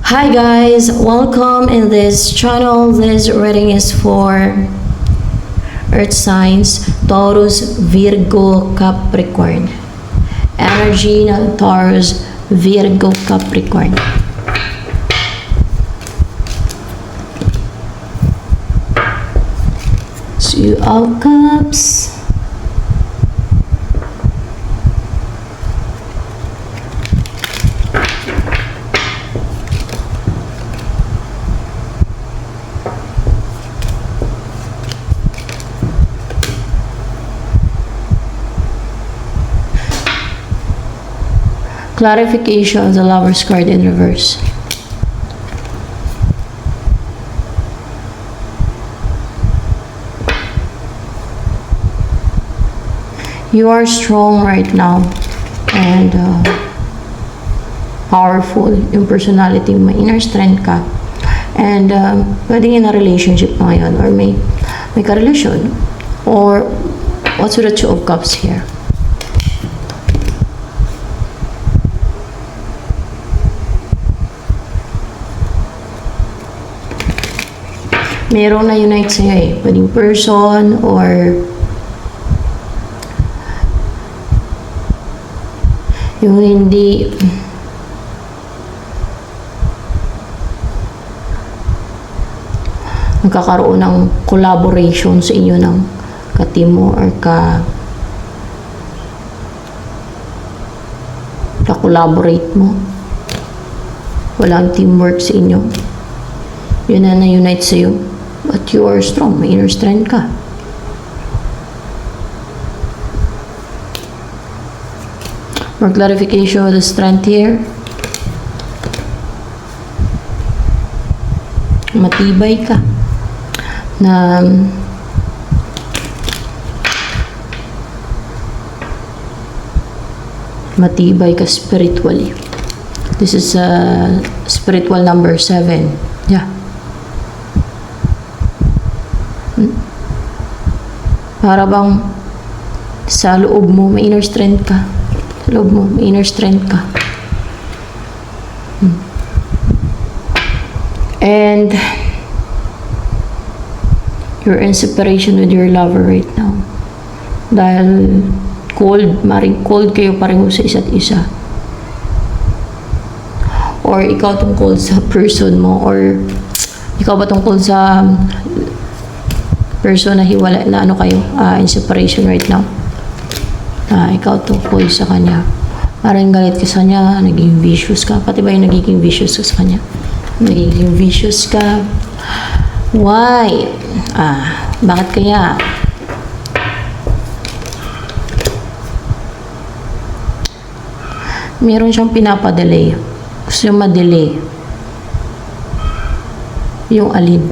Hi guys, welcome in this channel. This reading is for Earth signs, Taurus, Virgo, Capricorn. Energy ng Taurus, Virgo, Capricorn. Two of Cups. Clarification of the Lover's card in reverse. You are strong right now and powerful. Yung personality mo, may inner strength ka. And pwedeng in a relationship mo ngayon or may karelasyon. Or what's with the Two of Cups here? Merong na-unite sa'yo eh. Pwedeng person or yung hindi nagkakaroon ng collaboration sa inyo ng ka-team mo or ka-collaborate mo. Walang teamwork sa inyo. Yun na na-unite sa'yo. But you are strong. May inner strength ka. More clarification of the strength here. Matibay ka. Na matibay ka spiritually. This is spiritual number 7. Yeah. Para bang sa loob mo may inner strength ka. Sa loob mo may inner strength ka. And you're in separation with your lover right now. Dahil maring cold kayo pareho sa isa't isa. Or ikaw tungkol sa person mo, or ikaw ba tungkol sa person na hiwala na kayo in separation right now. Ikaw tungkol sa kanya. Parang galit ka sa kanya, naging vicious ka. Pati ba yung nagiging vicious ka sa kanya? Nagiging vicious ka. Why? Bakit kaya? Meron siyang pinapadelay. Gusto yung madelay. Yung alin?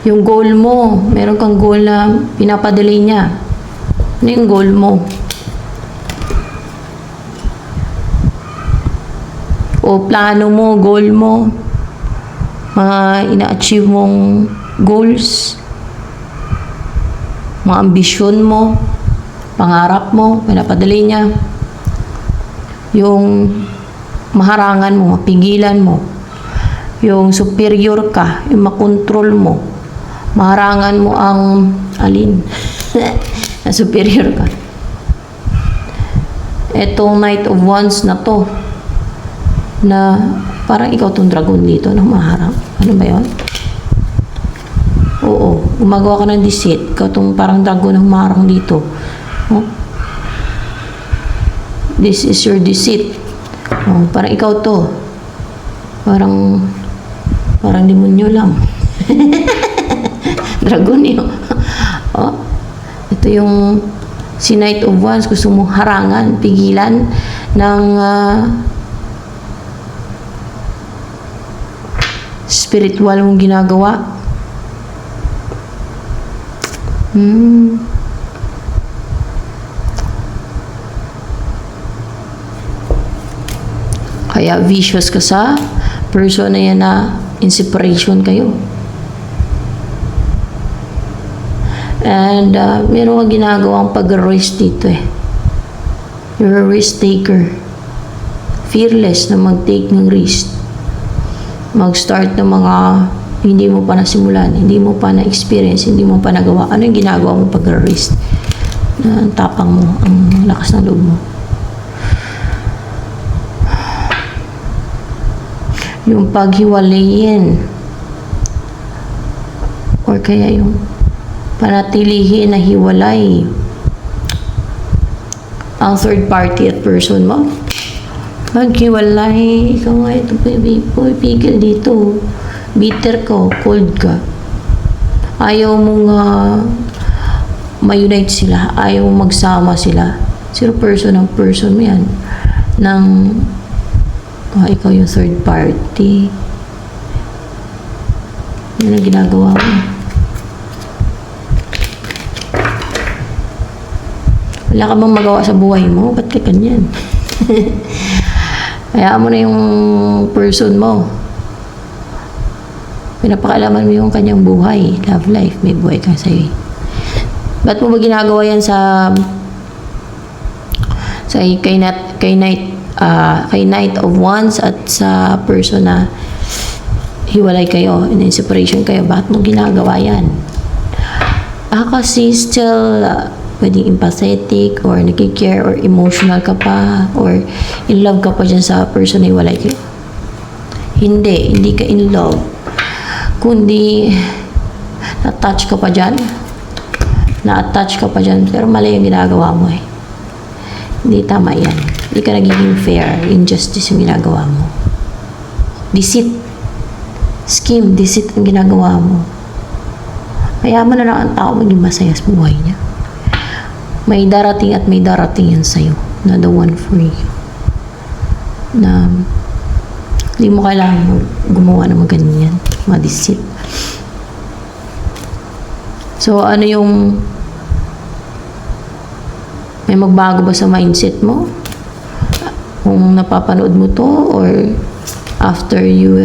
Yung goal mo, meron kang goal na pinapadelay niya. Ano yung goal mo? O plano mo, goal mo, mga ina-achieve mong goals, mga ambisyon mo, pangarap mo, pinapadelay niya. Yung maharangan mo, mapigilan mo, yung superior ka, yung makontrol mo, maharangan mo ang alin na superior ka. Etong Knight of Wands na to, na parang ikaw tong dragon dito na maharang. Ano ba yun? Oo, gumagawa ka ng deceit. Ikaw tong parang dragon na maharang dito. Oh? This is your deceit. Oh, parang ikaw to. Parang demonyo lang. Dragon yun. Oh, ito yung si Knight of Wands. Gusto mong harangan, pigilan ng spiritual mong ginagawa. Kaya vicious ka sa person na yan na in separation kayo. And meron kang ginagawang pag-risk dito eh. You're a risk taker. fearless na mag-take ng risk, mag-start ng mga hindi mo pa nasimulan, hindi mo pa na-experience, hindi mo pa nagawa. Ano yung ginagawa mo pag-risk? Ang tapang mo, ang lakas ng loob mo. Yung paghiwalayin or kaya yung panatilihin na hiwalay ang third party at person mo. Maghiwalay, ikaw nga ito, pipigil dito. Bitter ko, cold ka. Ayaw mong ma-unite sila. Ayaw mong magsama sila. Zero person ang person mo yan. Nang ikaw yung third party. Yan ang ginagawa mo. Wala ka bang magawa sa buhay mo? Ba't ka ganyan? Hayaan mo na yung person mo. Pinapakalaman mo yung kanyang buhay, love life, may buhay ka sa'yo. Ba't mo ba ginagawa yan kay Knight of Wands at sa person na hiwalay kayo, in separation kayo? Bakit mo ginagawa yan? Kasi still pwedeng empathetic or nagkikare or emotional ka pa or in love ka pa dyan sa person na hiwalay kayo. Hindi ka in love. Kundi na-touch ka pa dyan. Na-attach ka pa dyan. Pero mali yung ginagawa mo eh. Hindi tama yan. Hindi ka nagiging fair. Injustice yung ginagawa mo. Deceit. Scheme, deceit ang ginagawa mo. Kaya mo na lang ang tao maging masaya sa buhay niya. May darating at may darating yan sa'yo. Na the one for you. Na hindi mo kailangan gumawa ng mga ganyan. Madisit. So, ano yung may magbago ba sa mindset mo? Kung napapanood mo to or after you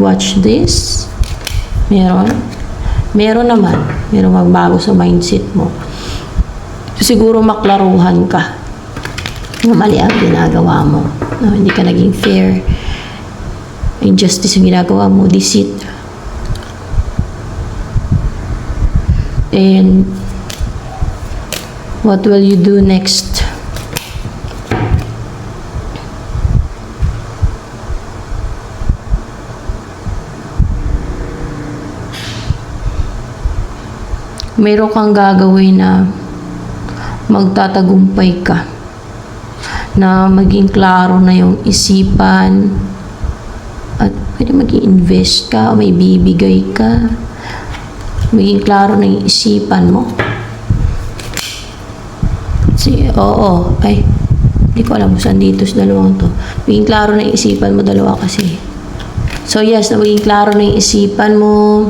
watch this, meron naman. Meron magbago sa mindset mo. So, siguro maklaruhan ka na mali ang ginagawa mo. No, hindi ka naging fair. Injustice yung ginagawa mo. Deceit. And what will you do next? Meron kang gagawin na magtatagumpay ka. Na maging klaro na yung isipan at pwede mag-i-invest ka o may bibigay ka. Maging klaro na yung isipan mo. Hindi ko alam kung saan dito sa dalawang to. Maging klaro na yung isipan mo, dalawa kasi. So yes, na maging klaro na yung isipan mo.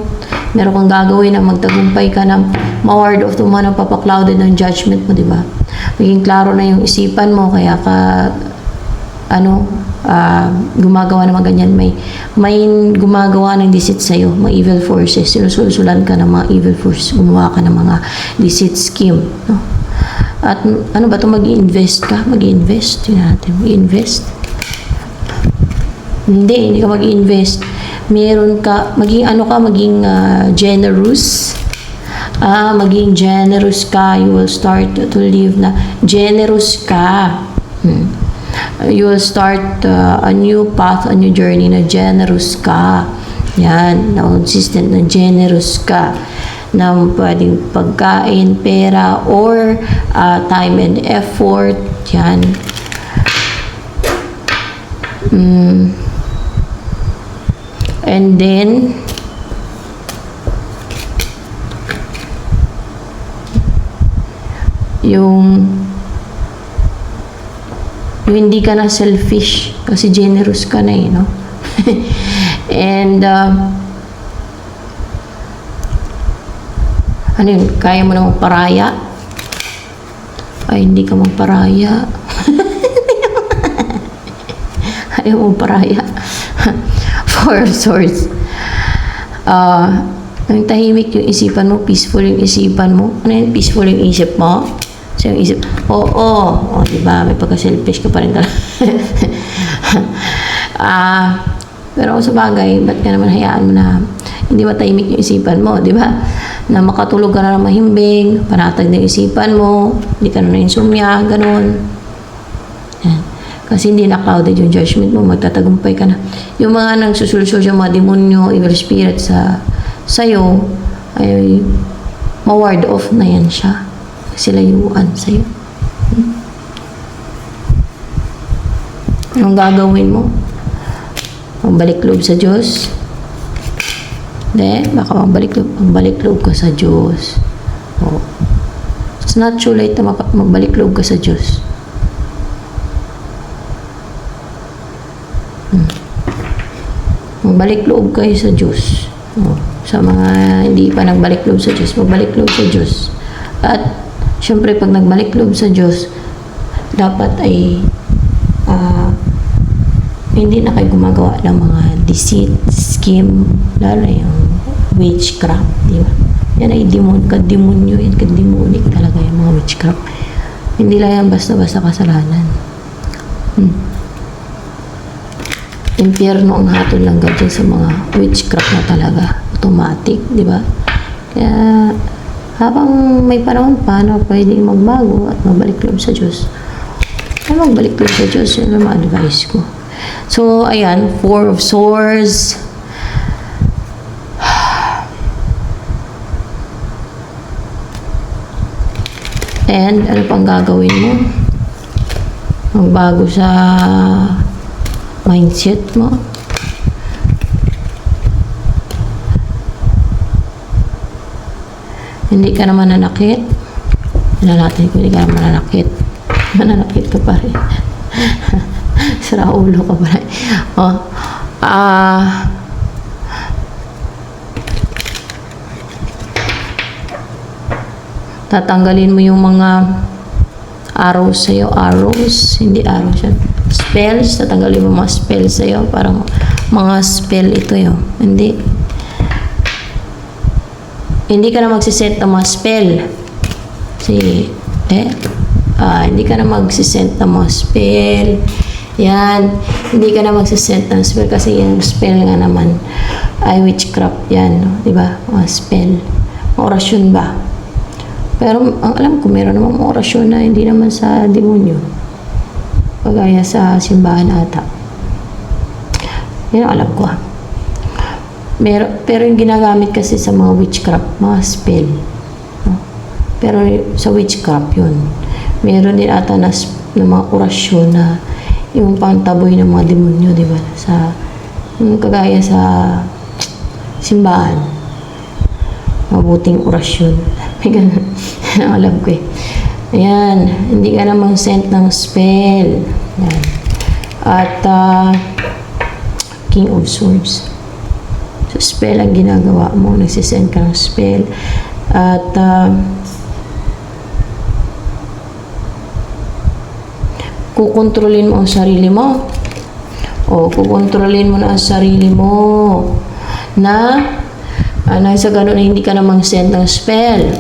Meron kang gagawin na magtagumpay ka na ma-ward of the mga napapaklouded ng judgment mo, di ba? Maging klaro na yung isipan mo, kaya ka gumagawa ng mga ganyan. May gumagawa ng deceit sa'yo, mga evil forces. Sinusulsulan ka ng mga evil forces. Gumawa ka ng mga deceit scheme. No? At ano ba ito? Mag-i-invest ka? Mag-i-invest. Yun natin. Mag-i-invest. Hindi ka mag-i-invest. Meron ka, maging generous. Maging generous ka. You will start to live na generous ka. You will start a new path, a new journey na generous ka. Yan, na consistent na generous ka. Na pwedeng pagkain, pera, or time and effort. Yan. And then, yung hindi ka na selfish kasi generous ka na eh, no? And ano yun, kaya mo na magparaya? Ay, hindi ka magparaya. Ayaw mo magparaya. Four of Swords. Ang tahimik yung isipan mo, peaceful yung isipan mo. Ano yun? Peaceful yung isip mo. So, yung isip, diba, may pagka-selfish ka pa rin talaga. Pero sa bagay, ba't ka naman hayaan mo na hindi matahimik yung isipan mo, di ba? Na makatulog ka na ng mahimbing, panatag na yung isipan mo, hindi ka na insomnia, ganun. Yan. Kasi hindi na-clouded yung judgment mo, magtatagumpay ka na. Yung mga nagsusulsol yung mga demonyo, evil spirit sa'yo, ay ma-ward off na yan siya. Sila yuan sa'yo. Anong gagawin mo? Magbalik loob sa Diyos? Hindi, baka magbalik loob ka sa Diyos. Oh. It's not too late na magbalik loob ka sa Diyos. Magbalik loob kayo sa Diyos. Oh. Sa mga hindi pa nagbalik loob sa Diyos, magbalik loob sa Diyos. At syempre, pag nagbalik loob sa Diyos, dapat ay hindi na kayo gumagawa ng mga deceit, scheme, lalo yung witchcraft, di ba? Yan ay kademonyo, yan kademonic talaga yung mga witchcraft. Hindi lang yan basta-basta kasalanan. Impyerno ang hatol lang dyan sa mga witchcraft na talaga. Automatic, di ba? Kaya, habang may panahon pa na pwedeng magbago at mabalik loob sa Diyos, ay magbalik loob sa Diyos, yun ang ma-advise ko. So, ayan, 4 of Swords. And, ano pang gagawin mo? Magbago sa mindset mo. Hindi ka naman nanakit. Ano natin kung hindi ka naman nanakit. Mananakit ka pa rin. Sira ulo ka pa rin. Tatanggalin mo yung mga arrows sa'yo. Arrows? Hindi arrows yan. Spells. Tatanggalin mo mga spells sa'yo. Parang mga spell ito yun. Hindi ka na magsiset ng mga spell. Hindi ka na magsiset ng mga spell. Yan. Hindi ka na magsiset ng spell kasi yung spell nga naman ay witchcraft yan. No? Diba? Mga spell. Mga orasyon ba? Pero ang alam ko, meron namang orasyon na hindi naman sa demonyo. Pagaya sa simbahan ata. Yan ang alam ko. Pero yung ginagamit kasi sa mga witchcraft, mga spell. No? Pero sa witchcraft yun. Meron din ata na mga orasyon na yung pangtaboy ng mga demonyo, di ba? Yung kagaya sa simbahan. Mabuting orasyon. May ganun. Alam ko eh. Ayan. Hindi ka namang sent ng spell. Ayan. At King of Swords. So, spell ang ginagawa mo. Nagsisend ka ng spell. At kukontrolin mo ang sarili mo. Kukontrolin mo na ang sarili mo. Na sa ganun na hindi ka namang send ng spell.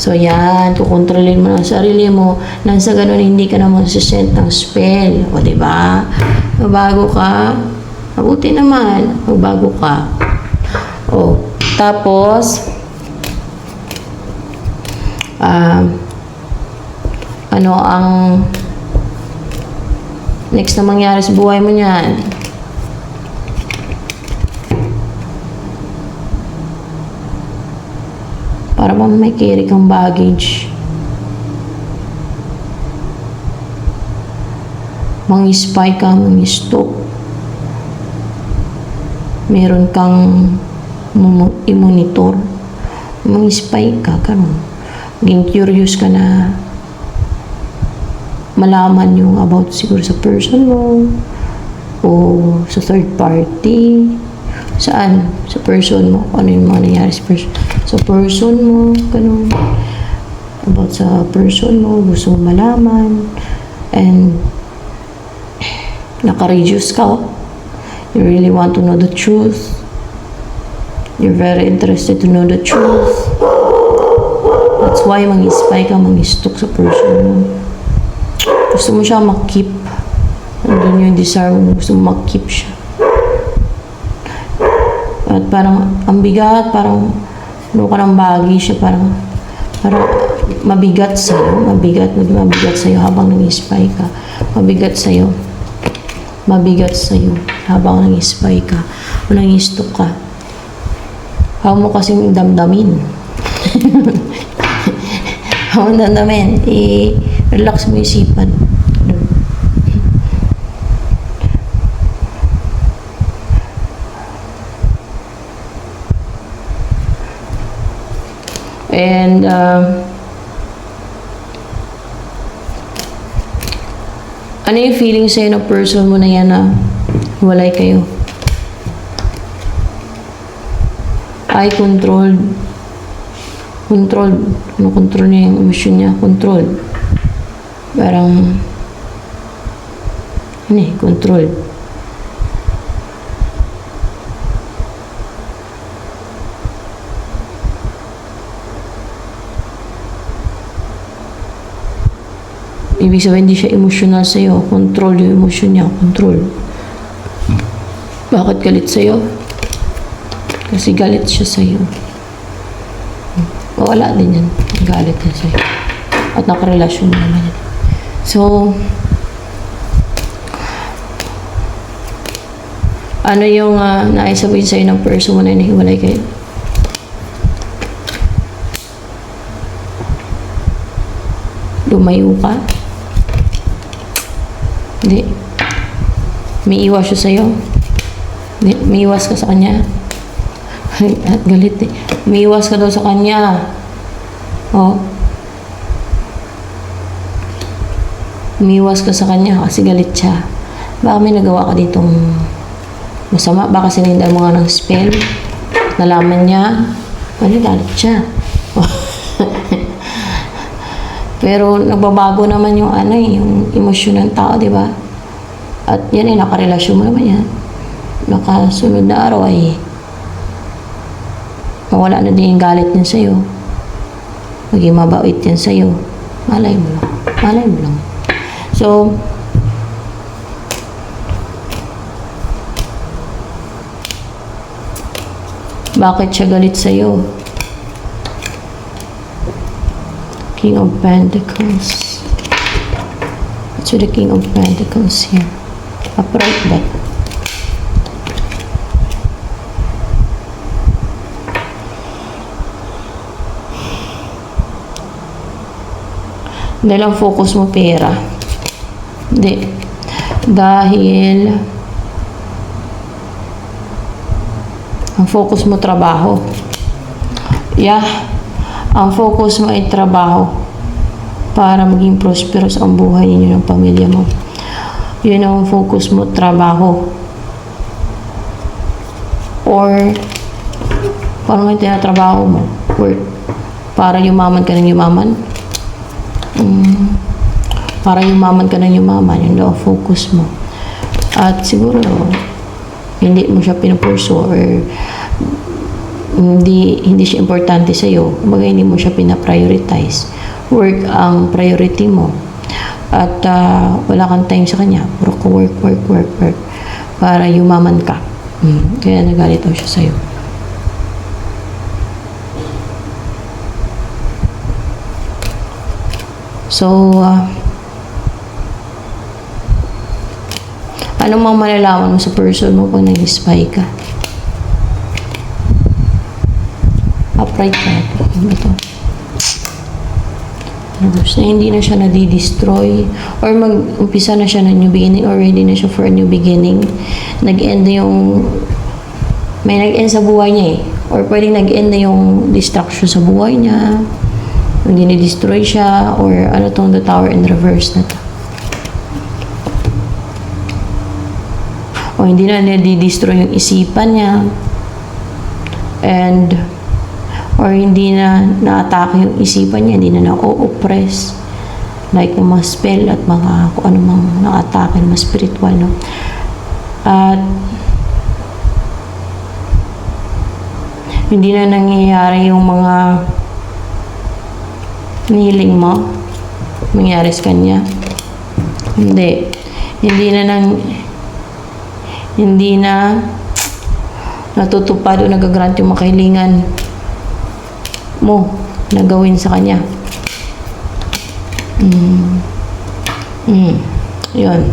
So, yan. Kukontrolin mo na ang sarili mo. Na sa ganun na hindi ka namang send ng spell. O, diba? Magbago ka. Mabuti naman. Magbago ka. Tapos, ano ang next na mangyari sa buhay mo niyan? Para bang may carry kang baggage. Mang-spy ka, mang-stalk. Meron kang i-monitor. Mang-spy ka, ganun. Maging curious ka na malaman yung about siguro sa person mo o sa third party. Saan? Sa person mo. Ano yung mga nangyari sa person mo. Ganun. About sa person mo. Gusto mo malaman. And naka-reduce ka. You really want to know the truth. You're very interested to know the truth. That's why mag-spy ka, mag-stalk sa person mo. Gusto mo siya mag-keep. Andun yung desire mo, gusto mo mag-keep siya. At parang, ang bigat, parang, ano ka ng bagay siya, parang mabigat sa'yo, mabigat sa'yo habang nag-spy ka. Mabigat sa'yo habang nag-spy ka o nag-stalk ka. Huwag mo kasing damdamin. Huwag mo damdamin. I-relax mo yung isipan. And ano yung feeling sa'yo ng person mo na yan na walay kayo? Ay, controlled. Ano, control niya yung emotion niya? Control. Parang, control. Ibig sabihin, hindi siya emotional sa'yo. Control yung emotion niya. Control. Bakit galit sa'yo? Kasi galit siya sa'yo. Wala din yan. Galit niya sa'yo. At nakarelasyon mo naman yan. So, ano yung naisabihin sa'yo ng person mo na hinihiwalay kayo? Lumayo ka? Hindi. May iwas siya sa'yo? Hindi. May iwas ka sa kanya? At galit eh. May iwas ka daw sa kanya. Oh. Umiwas ka sa kanya kasi galit siya. Baka may nagawa ka ditong masama. Baka sinindal mo nga ng spell. Nalaman niya. Galit siya. Pero nagbabago naman yung yung emosyon ng tao, di ba? At yan nakarelasyon mo naman yan. Nakasunod na araw ay mawala na din yung galit niya sa'yo. Maging mabait yan sa'yo. Malay mo lang. So, bakit siya galit sa'yo? King of Pentacles. What's with the King of Pentacles here? Upright ba? Dahil ang focus mo pera. Hindi. Dahil ang focus mo trabaho. Yeah. Ang focus mo ay trabaho para maging prosperous ang buhay ninyo ng pamilya mo. Yun ang focus mo, trabaho. Or, paano nga tinatrabaho mo? Work. Para yumaman ka ng yumaman? Para yumaman ka ng yumaman, yun daw ang focus mo. At siguro, hindi mo siya pinupurso or hindi siya importante sa iyo. Kumbaga hindi mo siya pina-prioritize. Work ang priority mo. At wala kang time sa kanya. Puro ko work. Para yumaman ka. Kaya nagalit daw siya sa iyo. So, ano mang malalaman mo sa person mo pag nag-spy ka? Upright ka. Ano ba ito? Na hindi na siya nadi-destroy or mag-umpisa na siya ng new beginning or ready na siya for a new beginning. Nag-end na yung may nag-end sa buhay niya eh. Or pwedeng nag-end na yung destruction sa buhay niya. Hindi ni-destroy siya or ano tong the tower in reverse na to. O hindi na nadi-destroy yung isipan niya. And or hindi na na-atake yung isipan niya, hindi na na-o-oppress like ng mga spell at mga kung ano mang na-atake ng mga spiritual, no? At hindi na nangyayari yung mga Hinihiling mo? Mangyari sa kanya? Hindi. Hindi na natutupad o nagagrant yung makahilingan mo na gawin sa kanya. Yun.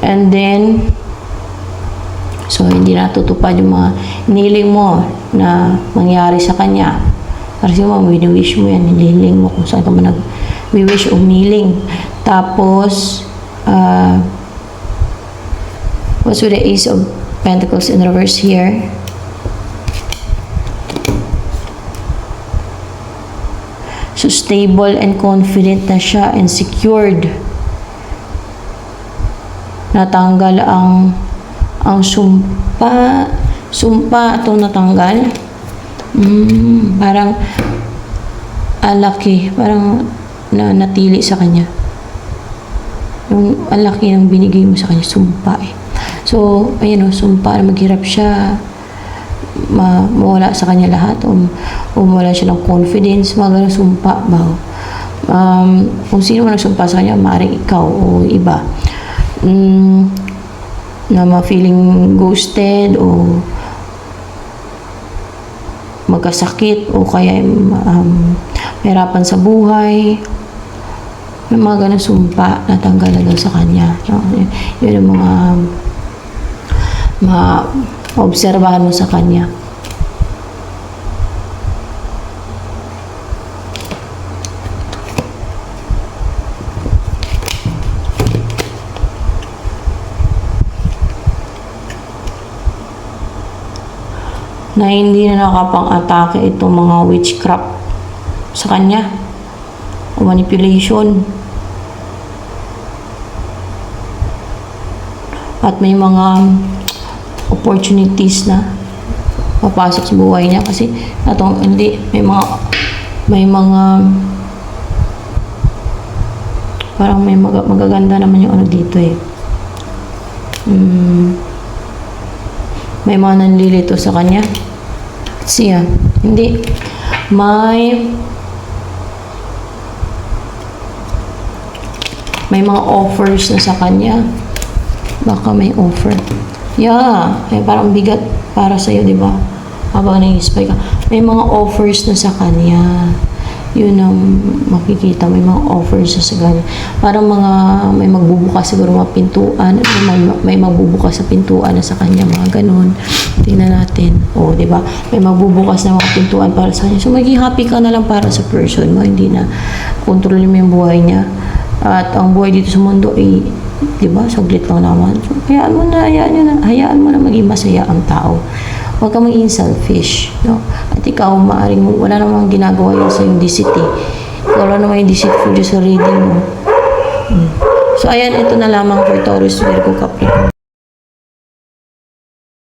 And then, so, hindi natutupad yung mga hinihiling mo na mangyari sa kanya. Kasi mo, wini-wish mo yan, hinihiling mo kung saan ka man nag-wish o humiling. Tapos, what's with the Ace of Pentacles in reverse here? So, stable and confident na siya and secured. Natanggal ang sumpa itong natanggal. Parang alaki, parang natili sa kanya. Yung alaki ng binigay mo sa kanya, sumpa eh. So, ayun o, sumpa na maghirap siya, mawala sa kanya lahat, o mawala siya ng confidence, mga ganun sumpa ba? Kung sino man nagsumpa sa kanya, maaaring ikaw o iba. Na ma-feeling ghosted o magkasakit o kaya mahirapan sa buhay, ng mga ganun sumpa natanggal na daw sa kanya. Yun ang mga obserbahan mo sa kanya. Na hindi na nakapang-atake itong mga witchcraft sa kanya o manipulation. At may mga opportunities na papasok sa buhay niya kasi hindi may mga parang may magaganda naman yung ano dito eh. May mga nanlilito sa kanya. Siya, hindi. May mga offers na sa kanya. Baka may offer. Yeah, parang bigat para sa'yo, di ba? Habang nag-spy ka. May mga offers na sa kanya. Yun ang makikita. May mga offers na sa kanya. Parang may magbubukas siguro mga pintuan. May magbubukas sa pintuan na sa kanya. Mga ganun. Tingnan natin. O, di ba? May magbubukas na mga pintuan para sa kanya. So, maging happy ka na lang para sa person mo. Hindi na kontrolin mo yung buhay niya. At ang buhay dito sa mundo ay, di ba, saglit lang naman. So, hayaan mo na maging masaya ang tao. Huwag ka maging selfish, no? At ikaw, maaaring wala namang ginagawa yun sa yung deceit eh. Wala namang yung deceitful sa reading mo. So, ayan, ito na lamang for Taurus, Virgo, Capricorn.